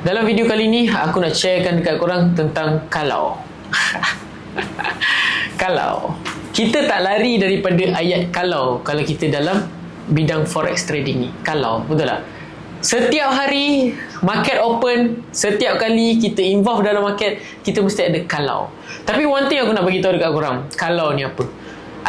Dalam video kali ni aku nak sharekan dekat korang tentang kalau. Kalau kita tak lari daripada ayat kalau kita dalam bidang forex trading ni. Kalau, betul tak? Setiap hari market open, setiap kali kita involve dalam market, kita mesti ada kalau. Tapi one thing aku nak bagi tahu dekat korang, kalau ni apa?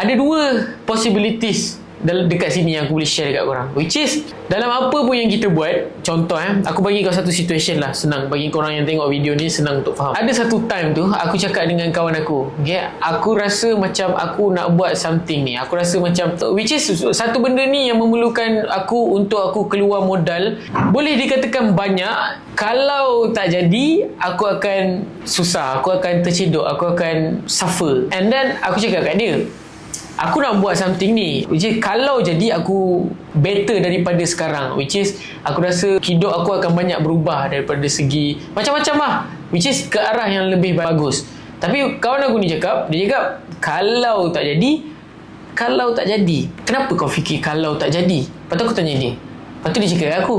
Ada dua possibilities dekat sini yang aku boleh share dekat korang, which is dalam apa pun yang kita buat. Contoh aku bagi kau satu situation lah, senang bagi korang yang tengok video ni, senang untuk faham. Ada satu time tu aku cakap dengan kawan aku, okay, aku rasa macam aku nak buat something ni, aku rasa macam which is satu benda ni yang memerlukan aku untuk aku keluar modal, boleh dikatakan banyak. Kalau tak jadi, aku akan susah, aku akan tercedok, aku akan suffer. And then aku cakap kat dia, aku nak buat something ni, which is kalau jadi aku better daripada sekarang, which is aku rasa hidup aku akan banyak berubah daripada segi macam-macam lah, which is ke arah yang lebih bagus. Tapi kawan aku ni cakap, dia cakap kalau tak jadi, kenapa kau fikir kalau tak jadi? Lepas tu aku tanya dia, lepas tu dia cakap kat aku,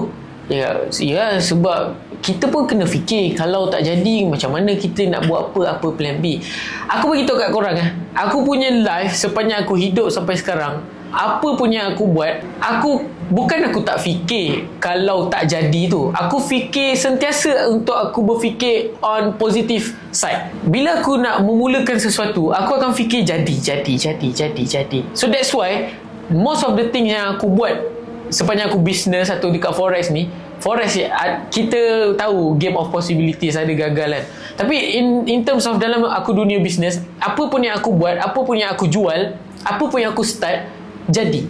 ya sebab kita pun kena fikir kalau tak jadi macam mana kita nak buat apa plan B. Aku beritahu kat korang aku punya life sepanjang aku hidup sampai sekarang, apa pun yang aku buat, aku tak fikir kalau tak jadi tu. Aku fikir sentiasa untuk aku berfikir on positive side. Bila aku nak memulakan sesuatu, aku akan fikir jadi. So that's why most of the things yang aku buat sepanjang aku business atau dekat forex ni, kita tahu game of possibilities, ada gagal kan. Tapi in terms of dalam aku dunia business, apa pun yang aku buat, apa pun yang aku jual, apa pun yang aku start, jadi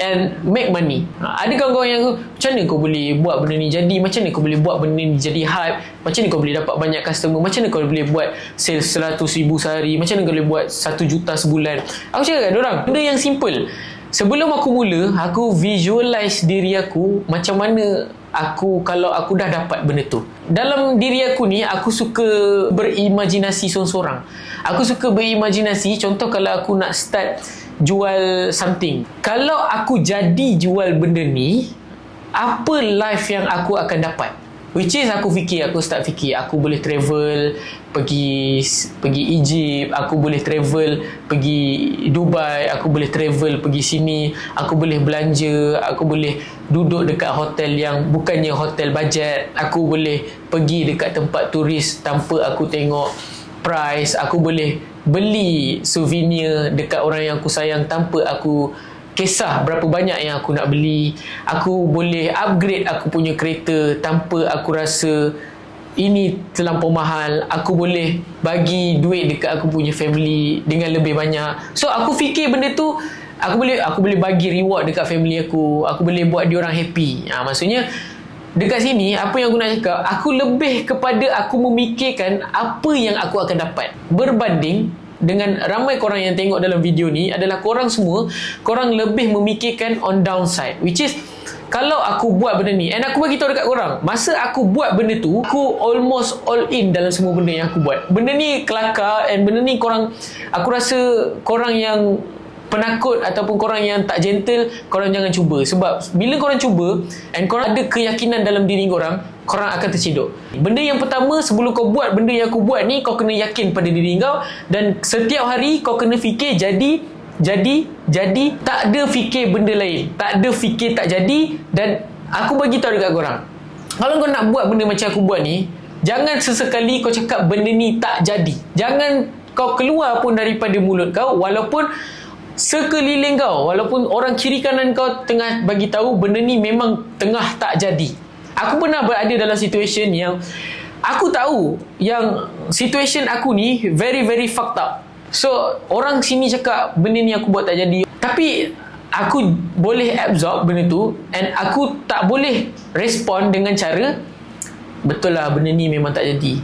and make money. Ada kawan-kawan yang macam mana kau boleh buat benda ni jadi, macam mana kau boleh buat benda ni jadi hype, macam mana kau boleh dapat banyak customer, macam mana kau boleh buat sales 100,000 sehari, macam mana kau boleh buat 1 juta sebulan. Aku cakap kat diorang, benda yang simple. Sebelum aku mula, aku visualize diri aku macam mana aku kalau aku dah dapat benda tu. Dalam diri aku ni, aku suka berimajinasi sorang-sorang. Aku suka berimajinasi, contoh kalau aku nak start jual something. Kalau aku jadi jual benda ni, apa life yang aku akan dapat? Which is aku start fikir aku boleh travel pergi Egypt, aku boleh travel pergi Dubai, aku boleh travel pergi sini, aku boleh belanja, aku boleh duduk dekat hotel yang bukannya hotel bajet, aku boleh pergi dekat tempat turis tanpa aku tengok price, aku boleh beli souvenir dekat orang yang aku sayang tanpa aku kisah berapa banyak yang aku nak beli. Aku boleh upgrade aku punya kereta tanpa aku rasa ini terlampau mahal. Aku boleh bagi duit dekat aku punya family dengan lebih banyak. So aku fikir benda tu, aku boleh bagi reward dekat family aku boleh buat diorang happy. Maksudnya dekat sini apa yang aku nak cakap, aku lebih kepada aku memikirkan apa yang aku akan dapat, berbanding dengan ramai korang yang tengok dalam video ni adalah korang semua, korang lebih memikirkan on downside, which is kalau aku buat benda ni, and aku bagi tahu dekat korang, masa aku buat benda tu, aku almost all in dalam semua benda yang aku buat. Benda ni kelakar, and benda ni korang, aku rasa korang yang penakut ataupun korang yang tak gentle, korang jangan cuba. Sebab bila korang cuba and korang ada keyakinan dalam diri korang akan tercedok. Benda yang pertama, sebelum kau buat benda yang aku buat ni, kau kena yakin pada diri kau, dan setiap hari kau kena fikir jadi, tak ada fikir benda lain, tak ada fikir tak jadi. Dan aku bagi tahu dekat korang, kalau kau nak buat benda macam aku buat ni, jangan sesekali kau cakap benda ni tak jadi. Jangan kau keluar pun daripada mulut kau, walaupun sekeliling kau, walaupun orang kiri kanan kau tengah bagi tahu benda ni memang tengah tak jadi. Aku pernah berada dalam situation yang aku tahu yang situation aku ni very very fucked up. So orang sini cakap benda ni aku buat tak jadi, tapi aku boleh absorb benda tu, and aku tak boleh respon dengan cara betul lah benda ni memang tak jadi,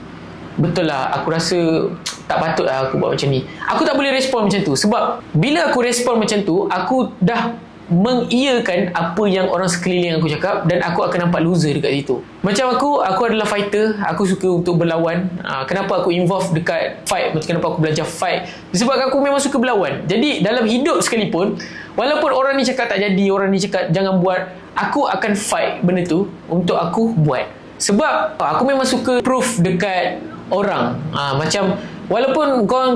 betul lah aku rasa tak patut lah aku buat macam ni. Aku tak boleh respon macam tu, sebab bila aku respon macam tu, aku dah mengiyakan apa yang orang sekeliling aku cakap, dan aku akan nampak loser dekat situ. Macam aku adalah fighter, aku suka untuk berlawan. Kenapa aku involve dekat fight, kenapa aku belajar fight, sebab aku memang suka berlawan. Jadi dalam hidup sekalipun, walaupun orang ni cakap tak jadi, orang ni cakap jangan buat, aku akan fight benda tu untuk aku buat. Sebab aku memang suka proof dekat orang. Macam walaupun kau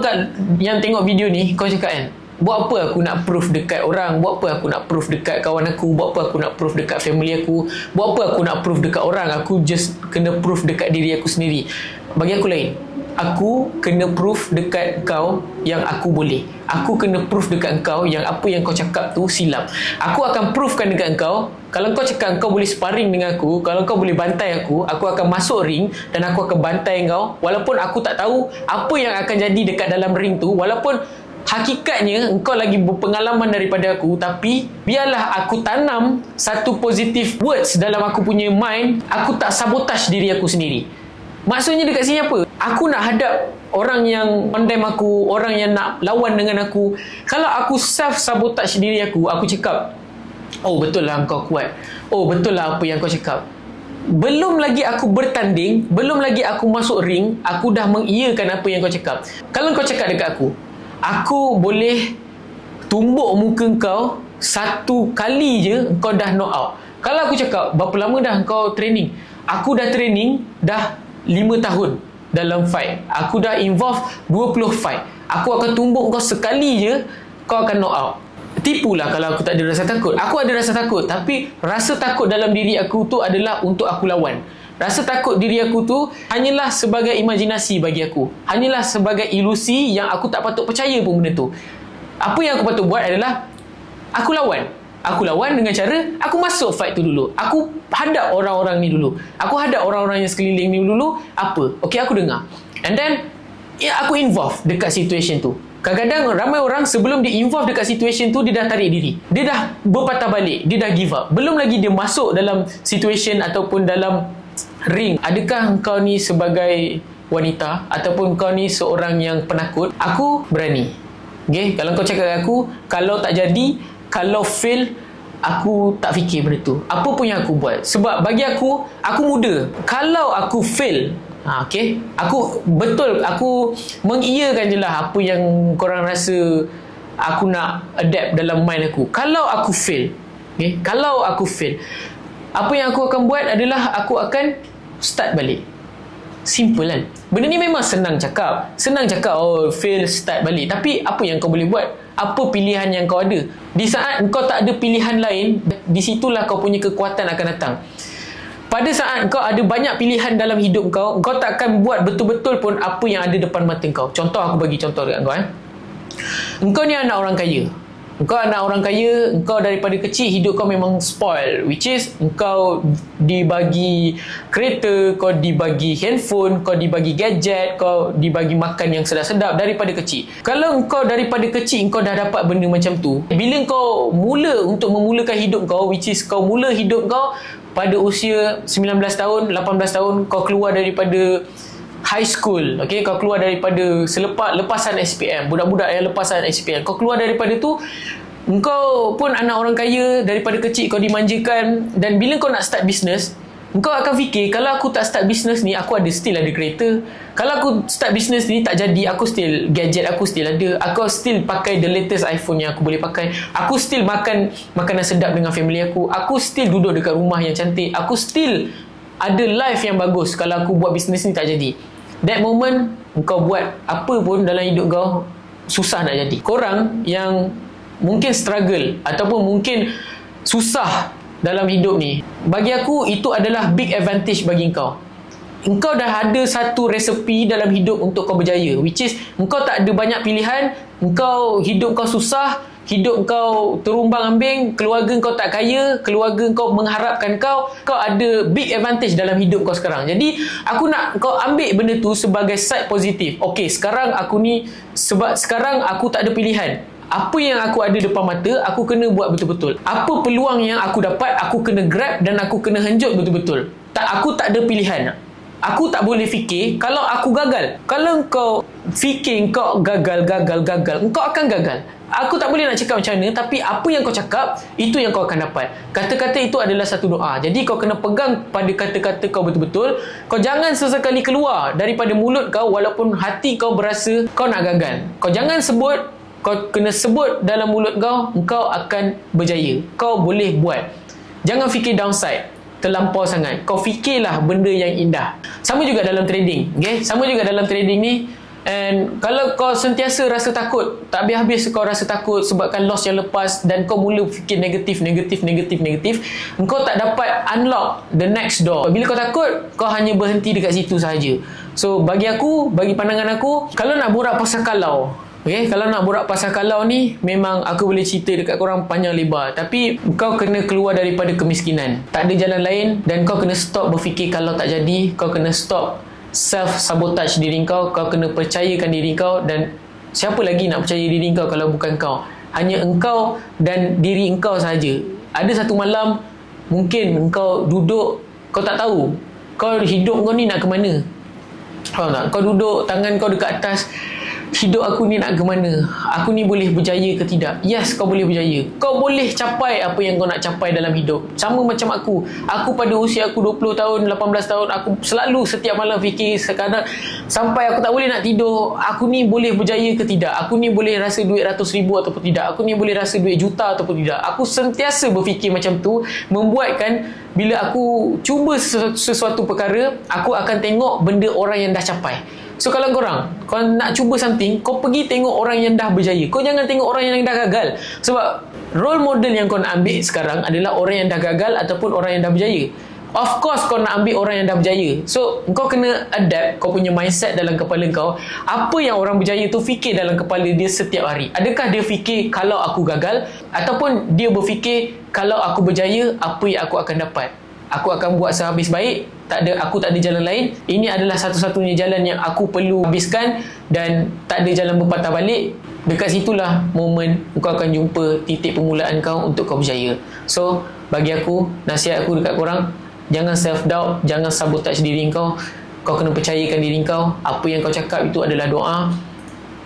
yang tengok video ni, kau cakap kan, buat apa aku nak proof dekat orang, buat apa aku nak proof dekat kawan aku, buat apa aku nak proof dekat family aku, buat apa aku nak proof dekat orang, aku just kena proof dekat diri aku sendiri. Bagi aku lain, aku kena proof dekat kau yang aku boleh. Aku kena proof dekat kau yang apa yang kau cakap tu silap. Aku akan proofkan dekat kau, kalau kau cakap kau boleh sparring dengan aku, kalau kau boleh bantai aku akan masuk ring dan aku akan bantai kau, walaupun aku tak tahu apa yang akan jadi dekat dalam ring tu, walaupun hakikatnya engkau lagi berpengalaman daripada aku, tapi biarlah aku tanam satu positive words dalam aku punya mind, aku tak sabotage diri aku sendiri. Maksudnya dekat sini apa? Aku nak hadap orang yang condemn aku, orang yang nak lawan dengan aku. Kalau aku self-sabotage diri aku cakap, oh betul lah engkau kuat, oh betul lah apa yang kau cakap. Belum lagi aku bertanding, belum lagi aku masuk ring, aku dah mengiyakan apa yang kau cakap. Kalau kau cakap dekat aku boleh tumbuk muka kau satu kali je, kau dah knock out. Kalau aku cakap, berapa lama dah kau training? Aku dah training dah 5 tahun dalam fight. Aku dah involve 20 fight. Aku akan tumbuk kau sekali je, kau akan knock out. Tipulah kalau aku tak ada rasa takut. Aku ada rasa takut, tapi rasa takut dalam diri aku tu adalah untuk aku lawan. Rasa takut diri aku tu hanyalah sebagai imajinasi bagi aku. Hanyalah sebagai ilusi yang aku tak patut percaya pun benda tu. Apa yang aku patut buat adalah aku lawan. Aku lawan dengan cara aku masuk fight tu dulu. Aku hadap orang-orang ni dulu. Aku hadap orang-orang yang sekeliling ni dulu. Apa? Okay, aku dengar. And then aku involve dekat situation tu. Kadang-kadang ramai orang sebelum dia involve dekat situation tu, dia dah tarik diri. Dia dah berpatah balik. Dia dah give up. Belum lagi dia masuk dalam situation ataupun dalam ring. Adakah kau ni sebagai wanita ataupun kau ni seorang yang penakut? Aku berani. Okay? Kalau kau cakap dengan aku, kalau tak jadi, kalau fail, aku tak fikir benda tu. Apa pun yang aku buat. Sebab bagi aku muda. Kalau aku fail, okay, aku mengiyakan je lah apa yang korang rasa aku nak adapt dalam mind aku. Kalau aku fail, okay, kalau aku fail, apa yang aku akan buat adalah aku akan start balik. Simple kan? Benda ni memang senang cakap. Oh, fail, start balik. Tapi apa yang kau boleh buat? Apa pilihan yang kau ada? Di saat kau tak ada pilihan lain, di situlah kau punya kekuatan akan datang. Pada saat kau ada banyak pilihan dalam hidup kau, kau tak akan buat betul-betul pun apa yang ada depan mata kau. Contoh, aku bagi contoh dekat kau. Engkau ni anak orang kaya. Engkau anak orang kaya, engkau daripada kecil hidup kau memang spoil, which is engkau dibagi kereta, kau dibagi handphone, kau dibagi gadget, kau dibagi makan yang sedap-sedap daripada kecil. Kalau engkau daripada kecil engkau dah dapat benda macam tu, bila kau mula untuk memulakan hidup kau, which is kau mula hidup kau pada usia 19 tahun, 18 tahun, kau keluar daripada high school, okay? Kau keluar daripada lepasan SPM, budak-budak yang lepasan SPM, kau keluar daripada tu, engkau pun anak orang kaya, daripada kecil kau dimanjakan, dan bila kau nak start business, engkau akan fikir, kalau aku tak start business ni, aku still ada kereta. Kalau aku start business ni tak jadi, aku still gadget aku still ada, aku still pakai the latest iPhone yang aku boleh pakai, aku still makan makanan sedap dengan family aku still duduk dekat rumah yang cantik, aku still ada life yang bagus. Kalau aku buat bisnes ni tak jadi, that moment kau buat apa pun dalam hidup kau susah nak jadi. Korang yang mungkin struggle ataupun mungkin susah dalam hidup ni, bagi aku itu adalah big advantage bagi kau. Engkau dah ada satu resepi dalam hidup untuk kau berjaya, which is engkau tak ada banyak pilihan. Engkau hidup kau susah, hidup kau terumbang-ambing, keluarga kau tak kaya, keluarga kau mengharapkan kau ada big advantage dalam hidup kau sekarang. Jadi aku nak kau ambil benda tu sebagai side positif. Okay, sekarang aku ni, sebab sekarang aku tak ada pilihan. Apa yang aku ada depan mata, aku kena buat betul-betul. Apa peluang yang aku dapat, aku kena grab dan aku kena henjut betul-betul. Aku tak ada pilihan. Aku tak boleh fikir kalau aku gagal. Kalau kau fikir kau gagal, engkau akan gagal. Aku tak boleh nak cakap macam mana, tapi apa yang kau cakap, itu yang kau akan dapat. Kata-kata itu adalah satu doa. Jadi kau kena pegang pada kata-kata kau betul-betul. Kau jangan sesekali keluar daripada mulut kau walaupun hati kau berasa kau nak gagal. Kau jangan sebut, kau kena sebut dalam mulut kau, engkau akan berjaya. Kau boleh buat. Jangan fikir downside. terlampau sangat. Kau fikirlah benda yang indah. Sama juga dalam trading, okay? Sama juga dalam trading ni. And kalau kau sentiasa rasa takut, tak habis-habis kau rasa takut sebabkan loss yang lepas, dan kau mula fikir negatif, engkau tak dapat unlock the next door. Bila kau takut, kau hanya berhenti dekat situ sahaja. So bagi aku, bagi pandangan aku, kalau nak borak pasal kalau, okay, kalau nak borak pasal kalau ni, memang aku boleh cerita dekat korang panjang lebar. Tapi kau kena keluar daripada kemiskinan. Tak ada jalan lain, dan kau kena stop berfikir kalau tak jadi. Kau kena stop self-sabotage diri kau. Kau kena percayakan diri kau, dan siapa lagi nak percaya diri kau kalau bukan kau? Hanya engkau dan diri engkau sahaja. Ada satu malam, mungkin engkau duduk, kau tak tahu kau hidup kau ni nak ke mana. Faham tak? Kau duduk, tangan kau dekat atas, hidup aku ni nak ke mana? Aku ni boleh berjaya ke tidak? Yes, kau boleh berjaya. Kau boleh capai apa yang kau nak capai dalam hidup. Sama macam aku. Aku pada usia aku 20 tahun, 18 tahun, aku selalu setiap malam fikir, sekarang sampai aku tak boleh nak tidur, aku ni boleh berjaya ke tidak? Aku ni boleh rasa duit ratus ribu ataupun tidak? Aku ni boleh rasa duit juta ataupun tidak? Aku sentiasa berfikir macam tu, membuatkan bila aku cuba sesuatu perkara, aku akan tengok benda orang yang dah capai. So kalau kau nak cuba something, kau pergi tengok orang yang dah berjaya. Kau jangan tengok orang yang dah gagal. Sebab role model yang kau nak ambil sekarang adalah orang yang dah gagal ataupun orang yang dah berjaya. Of course kau nak ambil orang yang dah berjaya. So kau kena adapt kau punya mindset dalam kepala kau. Apa yang orang berjaya tu fikir dalam kepala dia setiap hari. Adakah dia fikir kalau aku gagal, ataupun dia berfikir kalau aku berjaya, apa yang aku akan dapat? Aku akan buat sehabis baik. Aku tak ada jalan lain. Ini adalah satu-satunya jalan yang aku perlu habiskan, dan tak ada jalan berpatah balik. Dekat situlah momen kau akan jumpa titik permulaan kau untuk kau berjaya. So bagi aku, nasihat aku dekat korang, jangan self-doubt, jangan sabotage diri kau. Kau kena percayakan diri kau. Apa yang kau cakap itu adalah doa.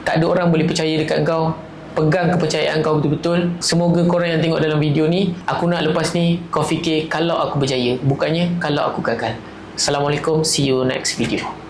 Tak ada orang boleh percaya dekat kau. Pegang kepercayaan kau betul-betul. Semoga korang yang tengok dalam video ni, aku nak lepas ni kau fikir kalau aku berjaya, bukannya kalau aku gagal. Assalamualaikum, see you next video.